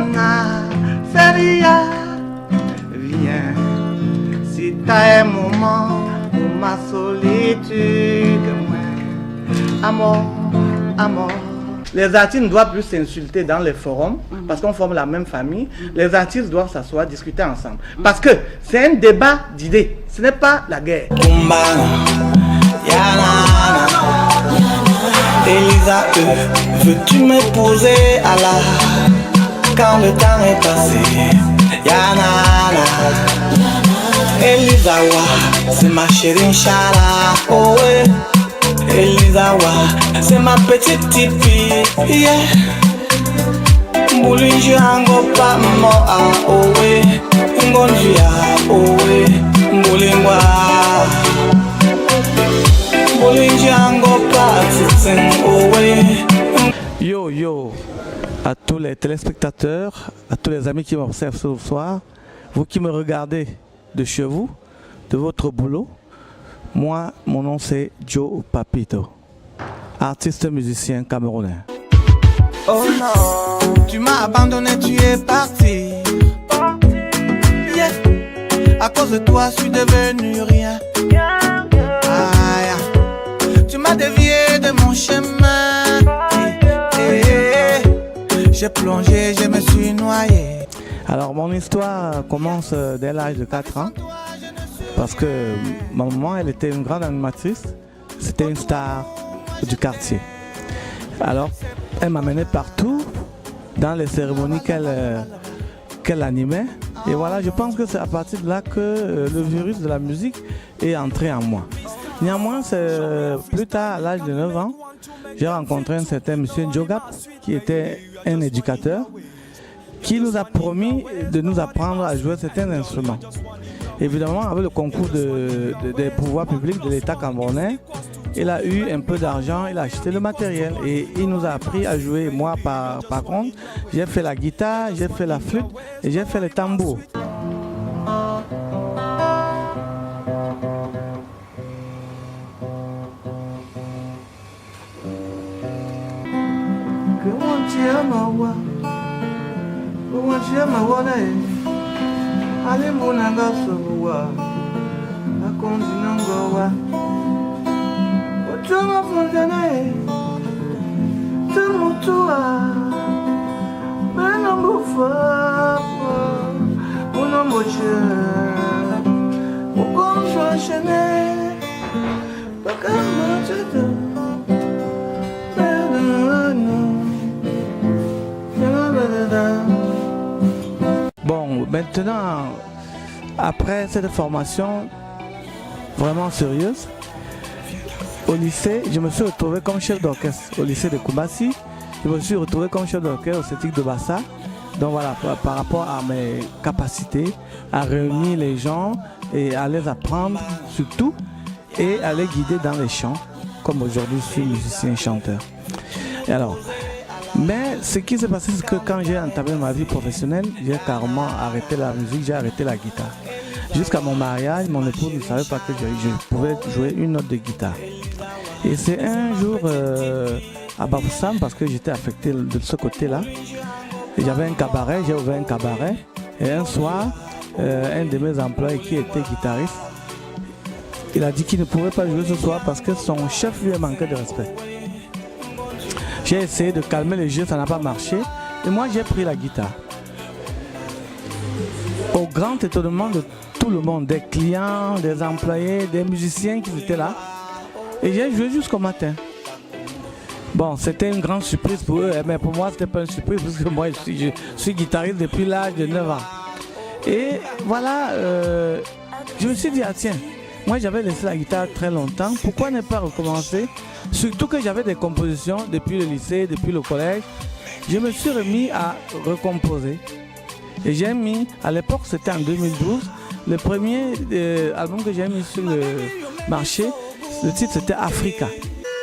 Nana, Seria, viens, si t'as un moment pour ma solitude, moi, amour, amour. Les artistes ne doivent plus s'insulter dans les forums parce qu'on forme la même famille. Les artistes doivent s'asseoir, discuter ensemble. Parce que c'est un débat d'idées, ce n'est pas la guerre. Elisa, veux-tu m'épouser à la quand le temps est passé? Yanana, Elisa, c'est ma chérie Inch'Allah. Oh ouais. Elisa, c'est ma petite tipi, yeah. Moulinji ango pa moa, oh we. Ngonjia, oh we. Moulingwa. Moulinji ango pa titsing, oh we. Yo, yo, à tous les téléspectateurs, à tous les amis qui m'observent ce soir, vous qui me regardez de chez vous, de votre boulot. Moi, mon nom c'est Joe Papito, artiste musicien camerounais. Oh non, tu m'as abandonné, tu es parti. Yeah. À cause de toi, je suis devenu rien. Aïe. Tu m'as dévié de mon chemin. J'ai plongé, je me suis noyé. Alors, mon histoire commence dès l'âge de 4 ans. Parce que ma maman, elle était une grande animatrice, c'était une star du quartier. Alors, elle m'amenait partout dans les cérémonies qu'elle animait. Et voilà, je pense que c'est à partir de là que le virus de la musique est entré en moi. Néanmoins, c'est plus tard, à l'âge de 9 ans, j'ai rencontré un certain monsieur Njogap, qui était un éducateur, qui nous a promis de nous apprendre à jouer certains instruments. Évidemment, avec le concours des pouvoirs publics de l'État camerounais, il a eu un peu d'argent, il a acheté le matériel et il nous a appris à jouer. Moi, par contre, j'ai fait la guitare, j'ai fait la flûte et j'ai fait le tambour. Ale munanga sowa, akondi nangowa. Otoma fundane, temutua, bena mufa, unamoche, ukonjwa chene, bakama chete, Bon, maintenant, après cette formation vraiment sérieuse, au lycée, je me suis retrouvé comme chef d'orchestre au lycée de Koumbassi. Je me suis retrouvé comme chef d'orchestre au CETIC de Bassa. Donc voilà, par rapport à mes capacités à réunir les gens et à les apprendre surtout et à les guider dans les chants, comme aujourd'hui je suis musicien chanteur. Et alors, mais ce qui s'est passé, c'est que quand j'ai entamé ma vie professionnelle, j'ai carrément arrêté la musique, j'ai arrêté la guitare. Jusqu'à mon mariage, mon épouse ne savait pas que je pouvais jouer une note de guitare. Et c'est un jour à Bafoussam, parce que j'étais affecté de ce côté-là. J'avais un cabaret, j'ai ouvert un cabaret. Et un soir, un de mes employés qui était guitariste, il a dit qu'il ne pouvait pas jouer ce soir parce que son chef lui a manqué de respect. J'ai essayé de calmer le jeu, ça n'a pas marché. Et moi, j'ai pris la guitare. Au grand étonnement de tout le monde, des clients, des employés, des musiciens qui étaient là. Et j'ai joué jusqu'au matin. Bon, c'était une grande surprise pour eux, mais pour moi, ce n'était pas une surprise parce que moi, je suis guitariste depuis l'âge de 9 ans. Et voilà, je me suis dit, ah tiens, moi j'avais laissé la guitare très longtemps, pourquoi ne pas recommencer? Surtout que j'avais des compositions depuis le lycée, depuis le collège. Je me suis remis à recomposer. Et j'ai mis, à l'époque c'était en 2012, le premier album que j'ai mis sur le marché, le titre c'était Africa.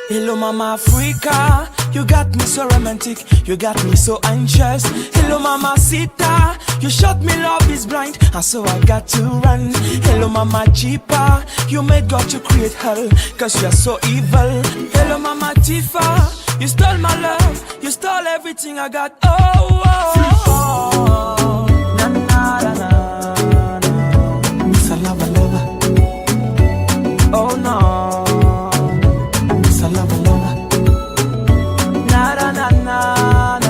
Hello Mama Africa, You got me so romantic, you got me so anxious. Hello mamacita, you shot me love is blind, and so I got to run. Hello mama cheaper, you made God to create hell, cause you're so evil. Hello mama Tifa, you stole my love, you stole everything I got. Oh, oh, oh. Na, na, na, na, na. Salava lover. Oh no. Salava lover. Na na na na na.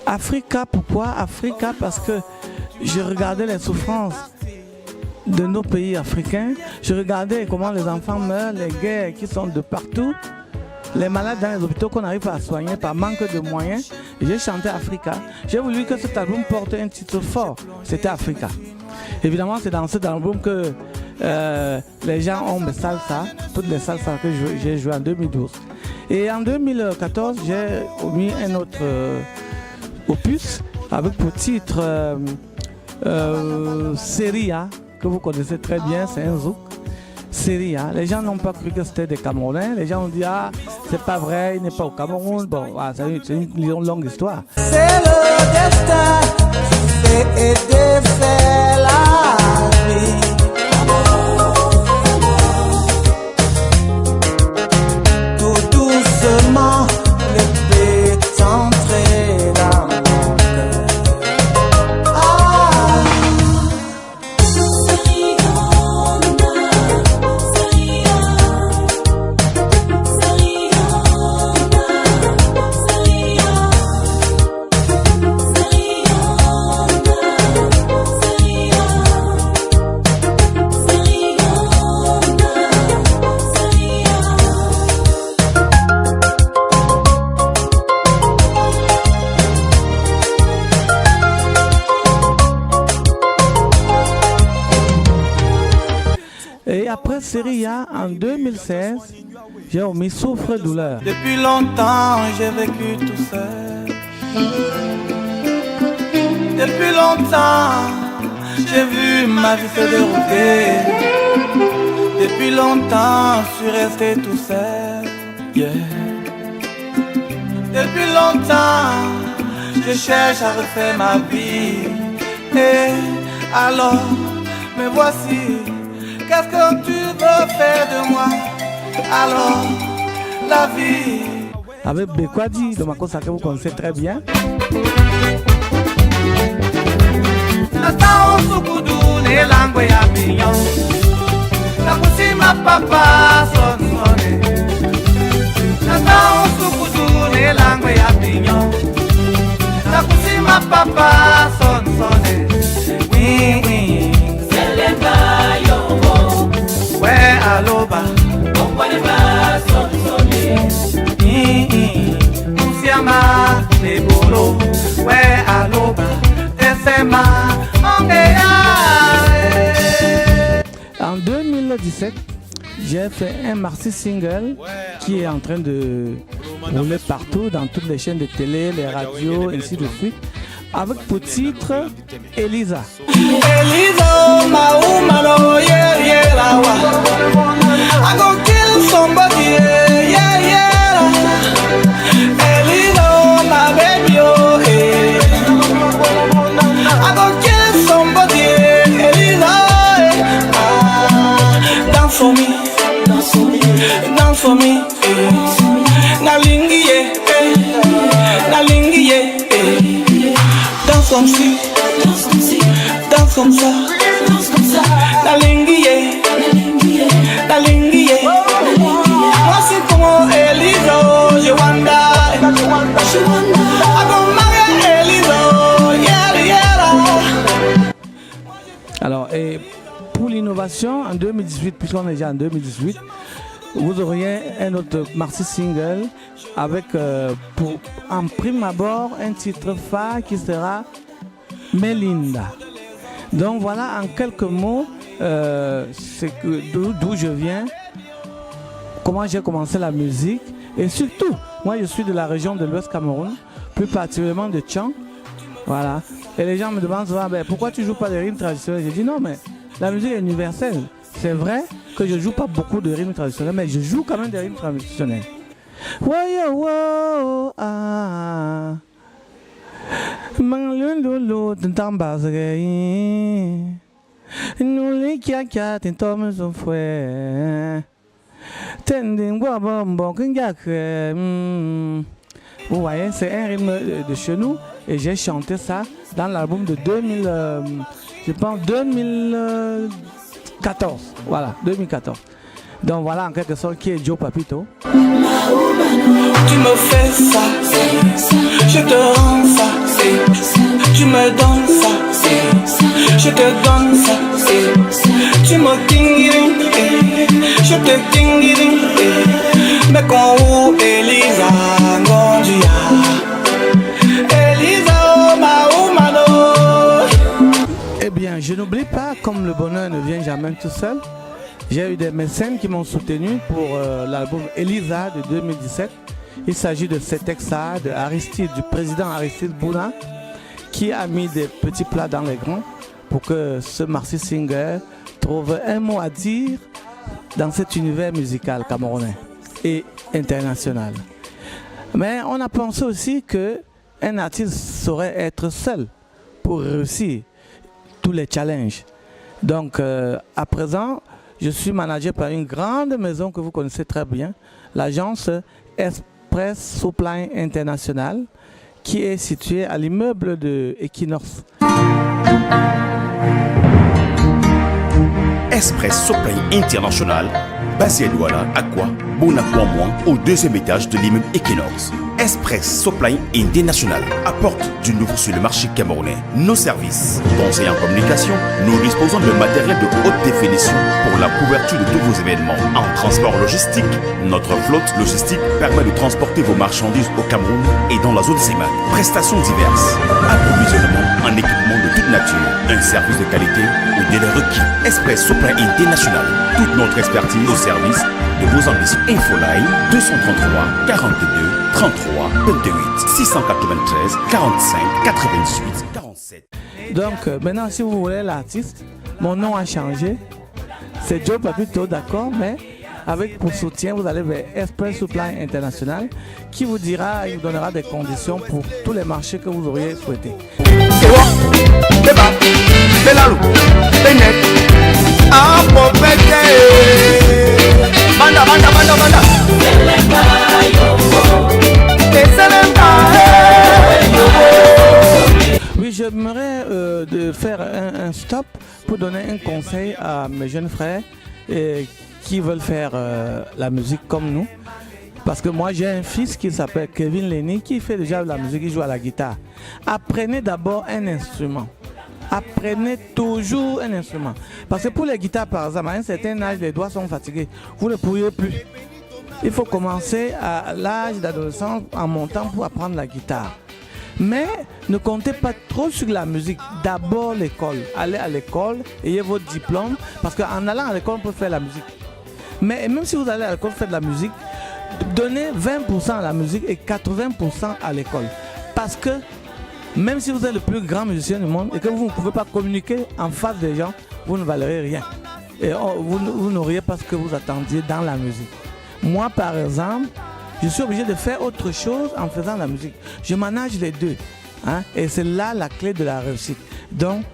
Africa, pourquoi Africa? Parce que je regardais les souffrances de nos pays africains. Je regardais comment les enfants meurent, les guerres qui sont de partout, les malades dans les hôpitaux qu'on n'arrive pas à soigner par manque de moyens. Et j'ai chanté Africa. J'ai voulu que cet album porte un titre fort. C'était Africa. Évidemment, c'est dans cet album que les gens ont mes salsa, toutes les salsas que j'ai jouées en 2012. Et en 2014, j'ai mis un autre opus avec pour titre Seria, que vous connaissez très bien, c'est un zouk. Seria. Les gens n'ont pas cru que c'était des Camerounais. Les gens ont dit, ah, c'est pas vrai, il n'est pas au Cameroun. Bon, ah, c'est une longue histoire. C'est le destin, c'est défait la vie. Tout doucement, l'épée est entrée dans mon cœur. Et après Seria, en 2016, j'ai omis Souffre-douleur. Depuis longtemps, j'ai vécu tout seul. Depuis longtemps, j'ai vu ma vie se dérouler. Depuis longtemps, je suis resté tout seul. Yeah. Depuis longtemps, je cherche à refaire ma vie. Et alors, me voici. Qu'est-ce que tu veux faire de moi? Alors, la vie. Avec Bekwadi, de Makossa que vous connaissez très bien. Nasta osukudu ne langwe ya pinyo. Nakusima papa son sone. Nasta osukudu ne langwe ya pinyo. Nakusima papa son sone. Seleba yo. Ouais, aloba. Okwaniba son sone. Musiama nebolo. Ouais, aloba. En 2017, j'ai fait un maxi single qui est en train de rouler partout dans toutes les chaînes de télé, les radios, ainsi de suite, avec pour titre Elisa. Elisa, my woman, oh yeah, yeah, la wa. I go kill somebody, yeah, yeah. Elisa, my baby, oh hey. I go kill somebody, Elisa. Dance for me, dance for me, dance for me. Na lingi yeah, na lingi yeah. Dance comme si, danse comme ça, la linguille, la linguille. Voici comment Elisa, je wanda, I go marry Elisa, yeah, yeah. Alors, et pour l'innovation, en 2018, puisqu'on est déjà en 2018, vous auriez un autre maxi single avec, pour en prime abord, un titre phare qui sera Melinda. Donc voilà en quelques mots d'où je viens, comment j'ai commencé la musique et surtout, moi je suis de la région de l'Ouest Cameroun, plus particulièrement de Tchang. Voilà. Et les gens me demandent souvent, pourquoi tu joues pas des rythmes traditionnels? J'ai dit non, mais la musique est universelle. c'est vrai que je joue pas beaucoup de rythmes traditionnels, mais je joue quand même des rythmes traditionnels. Waya wo ah Manglolo tentambazre Nuli kia kia tentom so fue Tending wabombo kengakre. Vous voyez, c'est un rythme de chez nous et j'ai chanté ça dans l'album de 2000, je pense 2014. Voilà, 2014. Donc voilà en quelque sorte qui est Joe Papito. Tu me fais ça, je te rends ça, tu me donnes ça, je te donne ça, tu me ting, je te ting, mais quand où Elisa Gondia, Elisa Omano. Eh bien, je n'oublie pas, comme le bonheur ne vient jamais tout seul, j'ai eu des mécènes qui m'ont soutenu pour l'album Elisa de 2017. Il s'agit de cet exa de Aristide, du président Aristide Bouna, qui a mis des petits plats dans les grands pour que ce Marcy Singer trouve un mot à dire dans cet univers musical camerounais et international. Mais on a pensé aussi qu'un artiste saurait être seul pour réussir tous les challenges. Donc à présent, je suis managé par une grande maison que vous connaissez très bien, l'agence Express Supply International, qui est située à l'immeuble de Equinox. Express Supply International, basé à Douala, Aqua, Bonacouamouan, au deuxième étage de l'immeuble Equinox. Express Supply International apporte du nouveau sur le marché camerounais. Nos services, conseils en communication, nous disposons de matériel de haute définition pour la couverture de tous vos événements. En transport logistique, notre flotte logistique permet de transporter vos marchandises au Cameroun et dans la zone CEMAC. Prestations diverses, approvisionnement en équipement de toute nature, un service de qualité au délai requis. Express Supply International, toute notre expertise au service de vos ambitions. Infoline 233 42 33 28 693 45 88 47. Donc maintenant, si vous voulez l'artiste, mon nom a changé. C'est Joe Papito, d'accord, mais avec pour soutien, vous allez vers Express Supply International qui vous dira, il vous donnera des conditions pour tous les marchés que vous auriez souhaité. Oui, j'aimerais de faire un stop pour donner un conseil à mes jeunes frères qui veulent faire la musique comme nous. Parce que moi j'ai un fils qui s'appelle Kevin Lenny qui fait déjà de la musique, il joue à la guitare. Apprenez d'abord un instrument. Apprenez toujours un instrument. Parce que pour les guitares par exemple, à un certain âge, les doigts sont fatigués. Vous ne pourriez plus. Il faut commencer à l'âge d'adolescence en montant pour apprendre la guitare. Mais ne comptez pas trop sur la musique. D'abord l'école. Allez à l'école, ayez votre diplôme. Parce qu'en allant à l'école, on peut faire la musique. Mais même si vous allez à l'école faire de la musique, donnez 20% à la musique et 80% à l'école. Parce que même si vous êtes le plus grand musicien du monde et que vous ne pouvez pas communiquer en face des gens, vous ne valerez rien. Et vous n'auriez pas ce que vous attendiez dans la musique. Moi, par exemple, je suis obligé de faire autre chose en faisant la musique. Je manage les deux. Hein, et c'est là la clé de la réussite. Donc,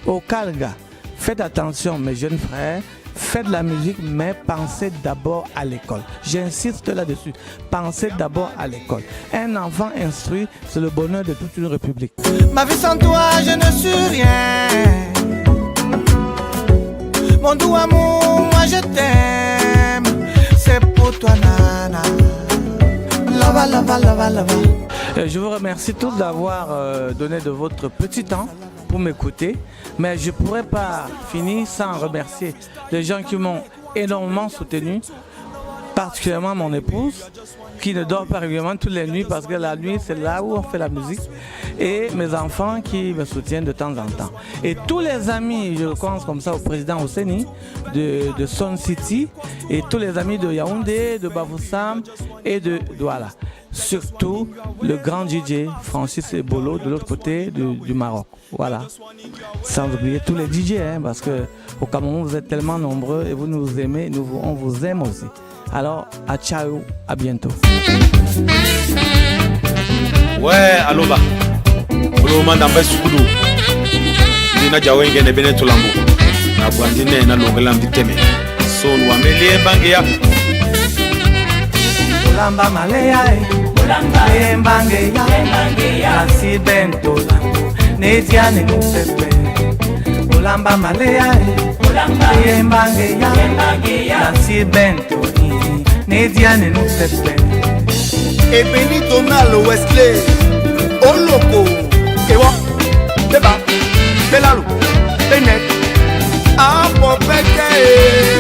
au Calga, faites attention, mes jeunes frères. Faites de la musique, mais pensez d'abord à l'école. J'insiste là-dessus. Pensez d'abord à l'école. Un enfant instruit, c'est le bonheur de toute une république. Ma vie sans toi, je ne suis rien. Mon doux amour, moi je t'aime. C'est pour toi, nana. Lava, lava, lava, lava. Je vous remercie tous d'avoir donné de votre petit temps pour m'écouter. Mais je ne pourrais pas finir sans remercier les gens qui m'ont énormément soutenu particulièrement mon épouse, qui ne dort pas régulièrement toutes les nuits parce que la nuit, c'est là où on fait la musique. Et mes enfants qui me soutiennent de temps en temps. Et tous les amis, je commence comme ça au président Osseni de Sun City, et tous les amis de Yaoundé, de Bafoussam et de Douala. Surtout le grand DJ Francis Ebolo de l'autre côté du Maroc. Voilà. Sans oublier tous les DJ, parce qu'au Cameroun, vous êtes tellement nombreux et vous nous aimez, on vous aime aussi. Alors, à ciao, à bientôt. Ouais, aloba. Oloman d'ambé sukudu. Dina jawenge ne bene tulambo. Na bwandine na longelam diteme. So nwameli bangia. Olamba malaya, olamba embangeya, nasi bento lambo, neziane nusepe. Olamba malaya, olamba embangeya, nasi bento neziane nusepe. Et Benito Malo Wesley, Oloko, Ewa, Beba, Belalo, Benet, Apopeke.